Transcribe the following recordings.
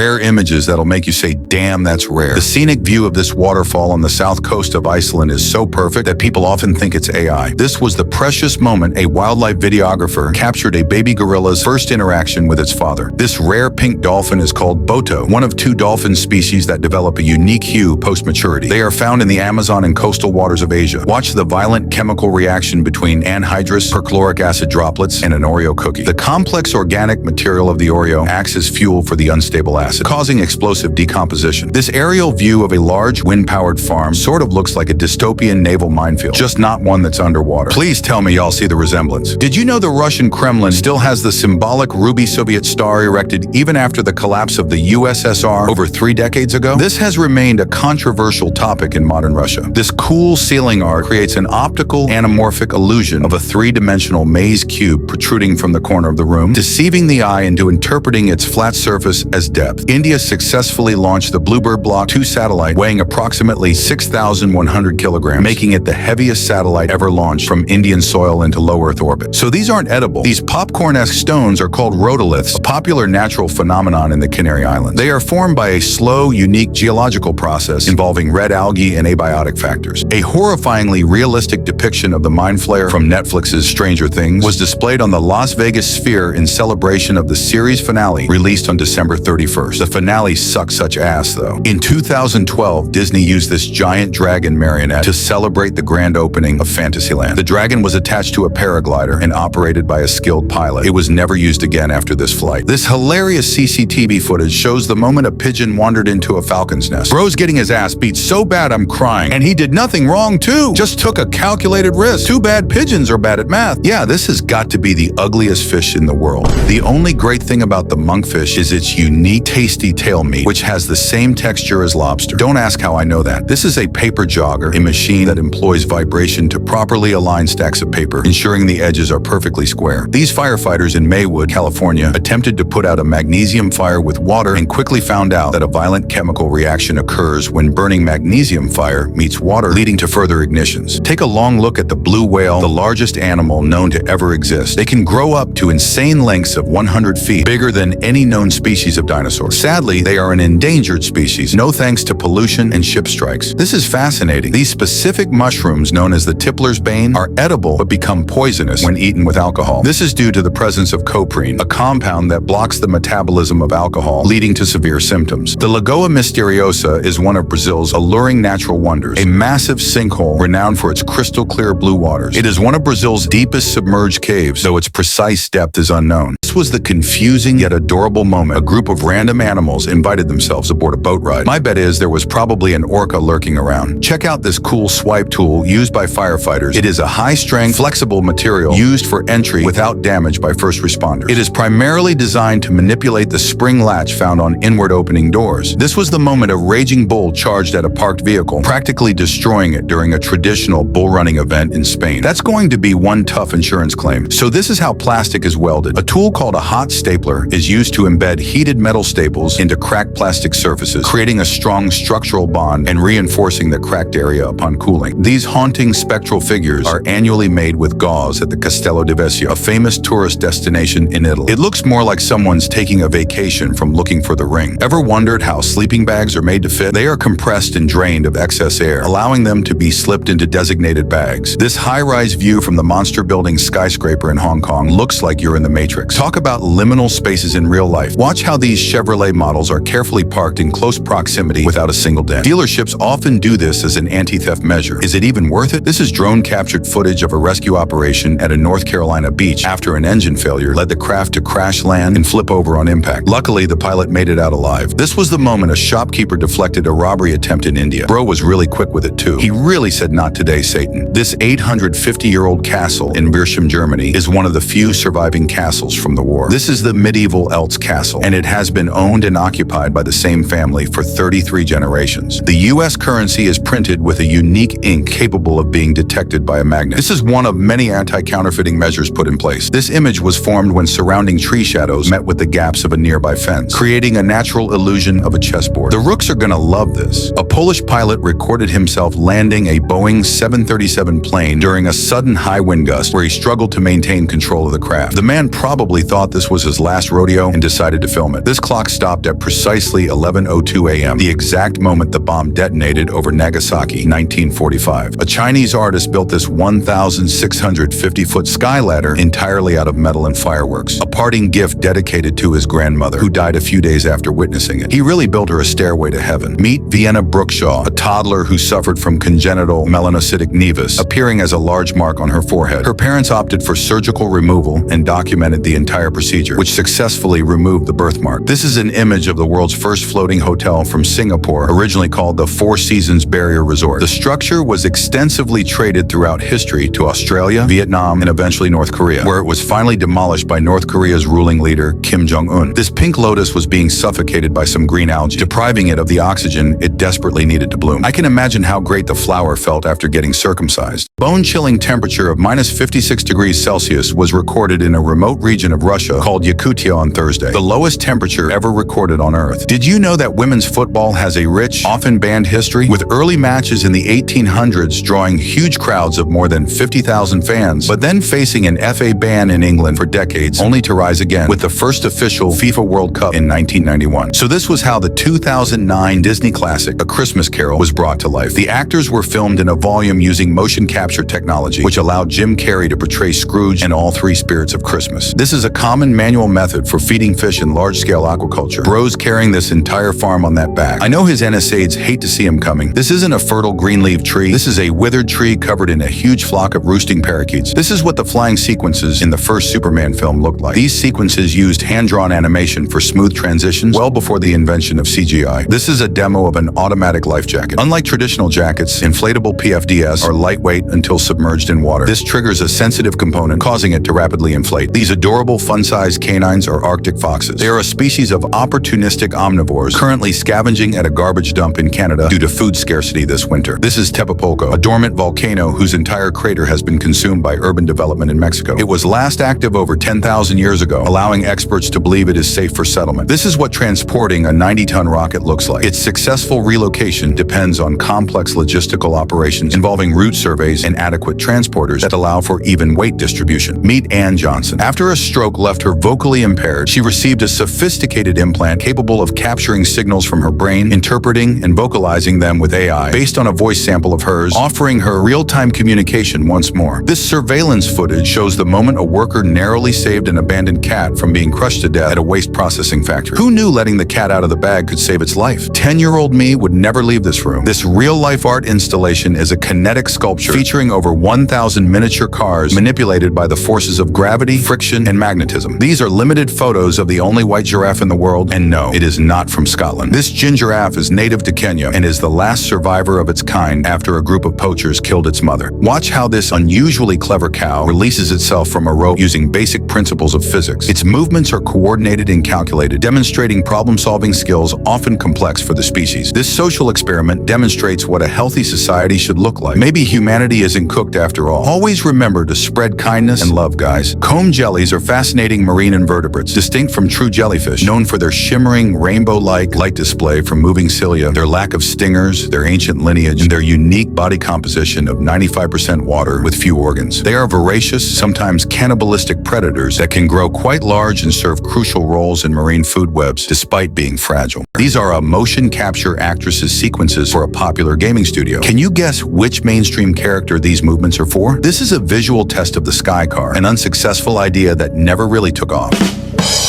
Rare images that'll make you say, damn, that's rare. The scenic view of this waterfall on the south coast of Iceland is so perfect that people often think it's AI. This was the precious moment a wildlife videographer captured a baby gorilla's first interaction with its father. This rare pink dolphin is called Boto, one of 2 dolphin species that develop a unique hue post-maturity. They are found in the Amazon and coastal waters of Asia. Watch the violent chemical reaction between anhydrous perchloric acid droplets and an Oreo cookie. The complex organic material of the Oreo acts as fuel for the unstable acid, causing explosive decomposition. This aerial view of a large wind-powered farm sort of looks like a dystopian naval minefield, just not one that's underwater. Please tell me y'all see the resemblance. Did you know the Russian Kremlin still has the symbolic ruby Soviet star erected even after the collapse of the USSR over 3 decades ago? This has remained a controversial topic in modern Russia. This cool ceiling art creates an optical anamorphic illusion of a 3-dimensional maze cube protruding from the corner of the room, deceiving the eye into interpreting its flat surface as depth. India successfully launched the Bluebird Block 2 satellite, weighing approximately 6,100 kilograms, making it the heaviest satellite ever launched from Indian soil into low Earth orbit. So these aren't edible. These popcorn-esque stones are called rhodoliths, a popular natural phenomenon in the Canary Islands. They are formed by a slow, unique geological process involving red algae and abiotic factors. A horrifyingly realistic depiction of the mind flare from Netflix's Stranger Things was displayed on the Las Vegas Sphere in celebration of the series finale, released on December 31st. The finale sucks such ass, though. In 2012, Disney used this giant dragon marionette to celebrate the grand opening of Fantasyland. The dragon was attached to a paraglider and operated by a skilled pilot. It was never used again after this flight. This hilarious CCTV footage shows the moment a pigeon wandered into a falcon's nest. Bro's getting his ass beat so bad I'm crying, and he did nothing wrong too. Just took a calculated risk. Too bad pigeons are bad at math. Yeah, this has got to be the ugliest fish in the world. The only great thing about the monkfish is its unique tasty tail meat, which has the same texture as lobster. Don't ask how I know that. This is a paper jogger, a machine that employs vibration to properly align stacks of paper, ensuring the edges are perfectly square. These firefighters in Maywood, California, attempted to put out a magnesium fire with water and quickly found out that a violent chemical reaction occurs when burning magnesium fire meets water, leading to further ignitions. Take a long look at the blue whale, the largest animal known to ever exist. They can grow up to insane lengths of 100 feet, bigger than any known species of dinosaur. Sadly, they are an endangered species, no thanks to pollution and ship strikes. This is fascinating. These specific mushrooms, known as the tippler's bane, are edible but become poisonous when eaten with alcohol. This is due to the presence of coprine, a compound that blocks the metabolism of alcohol, leading to severe symptoms. The Lagoa Misteriosa is one of Brazil's alluring natural wonders, a massive sinkhole renowned for its crystal clear blue waters. It is one of Brazil's deepest submerged caves, though its precise depth is unknown. This was the confusing yet adorable moment a group of random animals invited themselves aboard a boat ride. My bet is there was probably an orca lurking around. Check out this cool swipe tool used by firefighters. It is a high-strength, flexible material used for entry without damage by first responders. It is primarily designed to manipulate the spring latch found on inward opening doors. This was the moment a raging bull charged at a parked vehicle, practically destroying it during a traditional bull running event in Spain. That's going to be one tough insurance claim. So this is how plastic is welded. A tool called a hot stapler is used to embed heated metal staples into cracked plastic surfaces, creating a strong structural bond and reinforcing the cracked area upon cooling. These haunting spectral figures are annually made with gauze at the Castello di Vesio, a famous tourist destination in Italy. It looks more like someone's taking a vacation from looking for the ring. Ever wondered how sleeping bags are made to fit? They are compressed and drained of excess air, allowing them to be slipped into designated bags. This high-rise view from the monster building skyscraper in Hong Kong looks like you're in the Matrix. Talk about liminal spaces in real life. Watch how these Chevrolet models are carefully parked in close proximity without a single dent. Dealerships often do this as an anti-theft measure. Is it even worth it? This is drone-captured footage of a rescue operation at a North Carolina beach after an engine failure led the craft to crash land and flip over on impact. Luckily, the pilot made it out alive. This was the moment a shopkeeper deflected a robbery attempt in India. Bro was really quick with it too. He really said, "Not today, Satan." This 850-year-old castle in Bircham, Germany is one of the few surviving castles from the war. This is the medieval Eltz Castle, and it has been owned and occupied by the same family for 33 generations. The US currency is printed with a unique ink capable of being detected by a magnet. This is one of many anti-counterfeiting measures put in place. This image was formed when surrounding tree shadows met with the gaps of a nearby fence, creating a natural illusion of a chessboard. The rooks are gonna love this. A Polish pilot recorded himself landing a Boeing 737 plane during a sudden high wind gust where he struggled to maintain control of the craft. The man probably thought this was his last rodeo and decided to film it. This clock stopped at precisely 11:02 a.m., the exact moment the bomb detonated over Nagasaki, 1945. A Chinese artist built this 1,650-foot sky ladder entirely out of metal and fireworks, a parting gift dedicated to his grandmother, who died a few days after witnessing it. He really built her a stairway to heaven. Meet Vienna Brookshaw, a toddler who suffered from congenital melanocytic nevus, appearing as a large mark on her forehead. Her parents opted for surgical removal and documented the entire procedure, which successfully removed the birthmark. This is an image of the world's first floating hotel from Singapore, originally called the Four Seasons Barrier Resort. The structure was extensively traded throughout history to Australia, Vietnam, and eventually North Korea, where it was finally demolished by North Korea's ruling leader, Kim Jong-un. This pink lotus was being suffocated by some green algae, depriving it of the oxygen it desperately needed to bloom. I can imagine how great the flower felt after getting circumcised. Bone-chilling temperature of -56 degrees Celsius was recorded in a remote region of Russia called Yakutia on Thursday, the lowest temperature ever recorded on Earth. Did you know that women's football has a rich, often banned history, with early matches in the 1800s drawing huge crowds of more than 50,000 fans, but then facing an FA ban in England for decades, only to rise again with the first official FIFA World Cup in 1991. So this was how the 2009 Disney classic, A Christmas Carol, was brought to life. The actors were filmed in a volume using motion capture technology, which allowed Jim Carrey to portray Scrooge and all three spirits of Christmas. This is a common manual method for feeding fish in large-scale aquaculture. Bro's carrying this entire farm on that back. I know his NSAIDs hate to see him coming. This isn't a fertile green leaf tree. This is a withered tree covered in a huge flock of roosting parakeets. This is what the flying sequences in the first Superman film looked like. These sequences used hand-drawn animation for smooth transitions well before the invention of CGI. This is a demo of an automatic life jacket. Unlike traditional jackets, inflatable PFDS are lightweight until submerged in water. This triggers a sensitive component, causing it to rapidly inflate. These adorable, fun-sized canines are Arctic foxes. They are a species of opportunistic omnivores currently scavenging at a garbage dump in Canada due to food scarcity this winter. This is Tepepolco, a dormant volcano whose entire crater has been consumed by urban development in Mexico. It was last active over 10,000 years ago, allowing experts to believe it is safe for settlement. This is what transporting a 90-ton rocket looks like. Its successful relocation depends on complex logistical operations involving route surveys and adequate transporters that allow for even weight distribution. Meet Ann Johnson. After a stroke left her vocally impaired, she received a sophisticated implant capable of capturing signals from her brain, interpreting and vocalizing them with AI based on a voice sample of hers, offering her real-time communication once more. This surveillance footage shows the moment a worker narrowly saved an abandoned cat from being crushed to death at a waste processing factory. Who knew letting the cat out of the bag could save its life? 10-year-old me would never leave this room. This real-life art installation is a kinetic sculpture featuring over 1,000 miniature cars manipulated by the forces of gravity, friction, and magnetism. These are limited photos of the only white giraffe in the world, and no, it is not from Scotland. This giraffe is native to Kenya and is the last survivor of its kind after a group of poachers killed its mother. Watch how this unusually clever cow releases itself from a rope using basic principles of physics. Its movements are coordinated and calculated, demonstrating problem-solving skills often complex for the species. This social experiment demonstrates what a healthy society should look like. Maybe humanity isn't cooked after all. Always remember to spread kindness and love, guys. Comb jellies are fascinating marine invertebrates, distinct from true jellyfish, known for their shimmering, rainbow-like light display from moving cilia, their lack of stingers, their ancient lineage, and their unique body composition of 95% water with few organs. They are voracious, sometimes cannibalistic predators that can grow quite large and serve crucial roles in marine food webs despite being fragile. These are a motion capture actress's sequences for a popular gaming studio. Can you guess which mainstream character these movements are for? This is a visual test of the Sky Car, an unsuccessful idea that never really took off.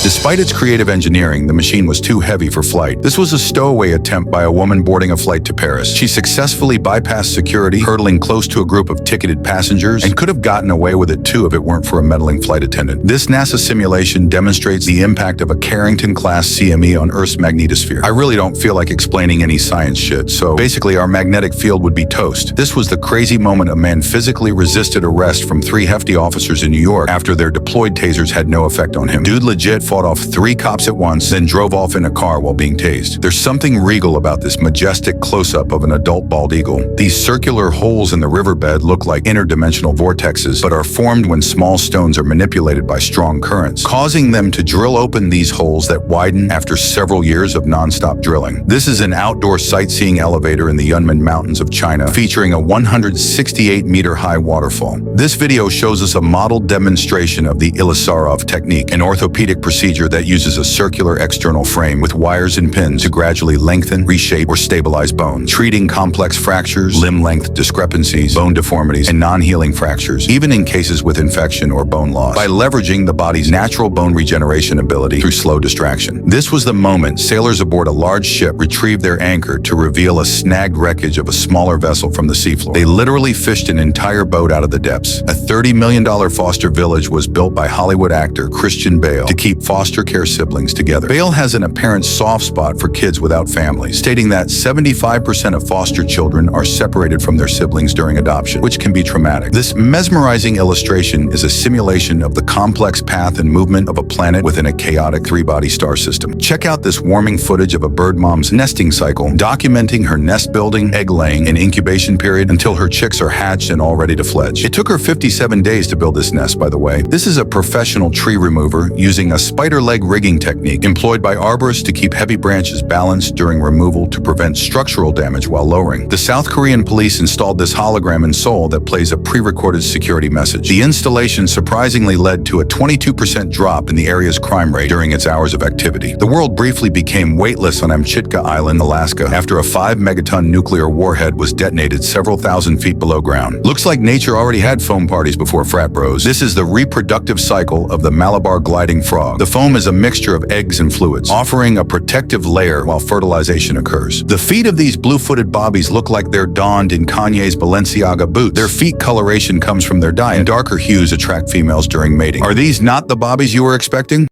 Despite its creative engineering, the machine was too heavy for flight. This was a stowaway attempt by a woman boarding a flight to Paris. She successfully bypassed security, hurtling close to a group of ticketed passengers, and could have gotten away with it too if it weren't for a meddling flight attendant. This NASA simulation demonstrates the impact of a Carrington-class CME on Earth's magnetosphere. I really don't feel like explaining any science shit, so basically our magnetic field would be toast. This was the crazy moment a man physically resisted arrest from 3 hefty officers in New York after their deployed tasers had no effect on him. Dude legit fought off 3 cops at once, then drove off in a car while being tased. There's something regal about this majestic close-up of an adult bald eagle. These circular holes in the riverbed look like interdimensional vortexes, but are formed when small stones are manipulated by strong currents, causing them to drill open these holes that widen after several years of non-stop drilling. This is an outdoor sightseeing elevator in the Yunnan Mountains of China, featuring a 168-meter-high waterfall. This video shows us a modeled demonstration of the Ilisarov technique, an orthopedic procedure that uses a circular external frame with wires and pins to gradually lengthen, reshape, or stabilize bone, treating complex fractures, limb length discrepancies, bone deformities, and non-healing fractures, even in cases with infection or bone loss, by leveraging the body's natural bone regeneration ability through slow distraction. This was the moment sailors aboard a large ship retrieved their anchor to reveal a snagged wreckage of a smaller vessel from the seafloor. They literally fished an entire boat out of the depths. A $30 million foster village was built by Hollywood actor Christian Bale to keep foster care siblings together. Bale has an apparent soft spot for kids without families, stating that 75% of foster children are separated from their siblings during adoption, which can be traumatic. This mesmerizing illustration is a simulation of the complex path and movement of a planet within a chaotic 3-body star system. Check out this warming footage of a bird mom's nesting cycle, documenting her nest building, egg laying, and incubation period until her chicks are hatched and all ready to fledge. It took her 57 days to build this nest, by the way. This is a professional tree remover using a spider leg rigging technique employed by arborists to keep heavy branches balanced during removal to prevent structural damage while lowering. The South Korean police installed this hologram in Seoul that plays a pre-recorded security message. The installation surprisingly led to a 22% drop in the area's crime rate during its hours of activity. The world briefly became weightless on Amchitka Island, Alaska, after a 5-megaton nuclear warhead was detonated several thousand feet below ground. Looks like nature already had foam parties before frat bros. This is the reproductive cycle of the Malabar gliding frog. The foam is a mixture of eggs and fluids, offering a protective layer while fertilization occurs. The feet of these blue-footed bobbies look like they're donned in Kanye's Balenciaga boots. Their feet coloration comes from their diet, and darker hues attract females during mating. Are these not the bobbies you were expecting?